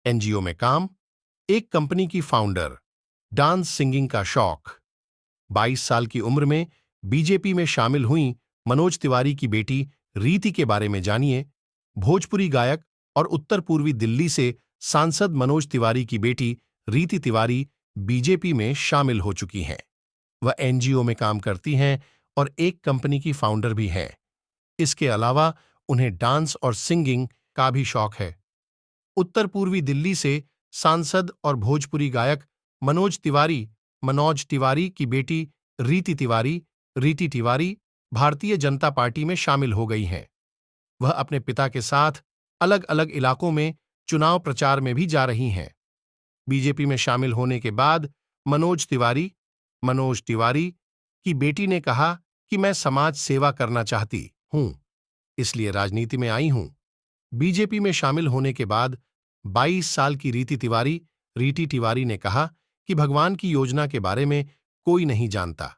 NGO में काम, एक कंपनी की फाउंडर, डांस सिंगिंग का शौक। 22 साल की उम्र में बीजेपी में शामिल हुई मनोज तिवारी की बेटी रीति के बारे में जानिए। भोजपुरी गायक और उत्तर पूर्वी दिल्ली से सांसद मनोज तिवारी की बेटी रीति तिवारी बीजेपी में शामिल हो चुकी हैं। वह एनजीओ में काम करती हैं और एक कंपनी की फाउंडर भी हैं। इसके अलावा उन्हें डांस और सिंगिंग का भी शौक है। उत्तर पूर्वी दिल्ली से सांसद और भोजपुरी गायक मनोज तिवारी की बेटी रीति तिवारी भारतीय जनता पार्टी में शामिल हो गई हैं। वह अपने पिता के साथ अलग अलग इलाकों में चुनाव प्रचार में भी जा रही हैं। बीजेपी में शामिल होने के बाद मनोज तिवारी की बेटी ने कहा कि मैं समाज सेवा करना चाहती हूं, इसलिए राजनीति में आई हूं। बीजेपी में शामिल होने के बाद 22 साल की रीति तिवारी ने कहा कि भगवान की योजना के बारे में कोई नहीं जानता।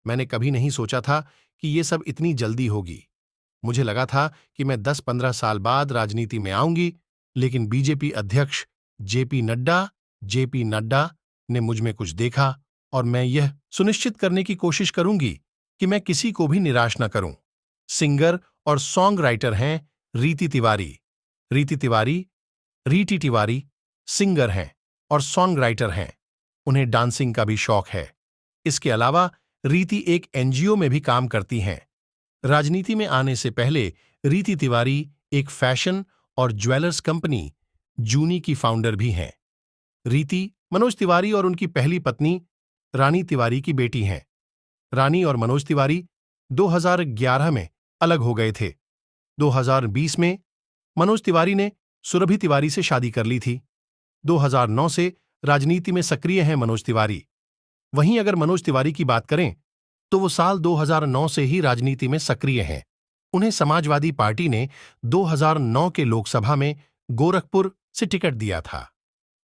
मैंने कभी नहीं सोचा था कि ये सब इतनी जल्दी होगी। मुझे लगा था कि मैं 10-15 साल बाद राजनीति में आऊंगी, लेकिन बीजेपी अध्यक्ष जेपी नड्डा ने मुझ में कुछ देखा और मैं यह सुनिश्चित करने की कोशिश करूंगी कि मैं किसी को भी निराश न करूं। सिंगर और सॉन्ग राइटर हैं रीति तिवारी सिंगर हैं और सॉन्ग राइटर हैं। उन्हें डांसिंग का भी शौक है। इसके अलावा रीति एक एनजीओ में भी काम करती हैं। राजनीति में आने से पहले रीति तिवारी एक फैशन और ज्वेलर्स कंपनी जूनी की फाउंडर भी हैं। रीति मनोज तिवारी और उनकी पहली पत्नी रानी तिवारी की बेटी हैं। रानी और मनोज तिवारी 2011 में अलग हो गए थे। 2020 में मनोज तिवारी ने सुरभि तिवारी से शादी कर ली थी। 2009 से राजनीति में सक्रिय हैं मनोज तिवारी। वहीं अगर मनोज तिवारी की बात करें तो वो साल 2009 से ही राजनीति में सक्रिय हैं। उन्हें समाजवादी पार्टी ने 2009 के लोकसभा में गोरखपुर से टिकट दिया था।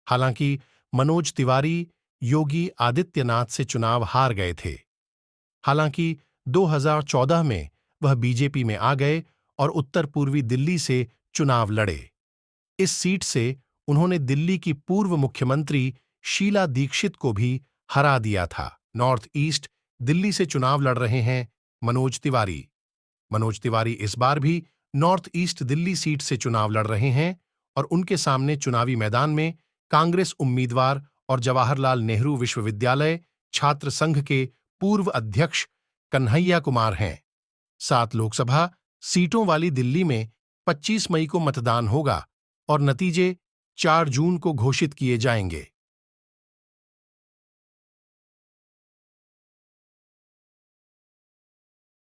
हालांकि मनोज तिवारी योगी आदित्यनाथ से चुनाव हार गए थे। हालांकि 2014 में वह बीजेपी में आ गए और उत्तर पूर्वी दिल्ली से चुनाव लड़े। इस सीट से उन्होंने दिल्ली की पूर्व मुख्यमंत्री शीला दीक्षित को भी हरा दिया था। नॉर्थ ईस्ट दिल्ली से चुनाव लड़ रहे हैं मनोज तिवारी इस बार भी नॉर्थ ईस्ट दिल्ली सीट से चुनाव लड़ रहे हैं और उनके सामने चुनावी मैदान में कांग्रेस उम्मीदवार और जवाहरलाल नेहरू विश्वविद्यालय छात्र संघ के पूर्व अध्यक्ष कन्हैया कुमार हैं। 7 लोकसभा सीटों वाली दिल्ली में 25 मई को मतदान होगा और नतीजे 4 जून को घोषित किए जाएंगे।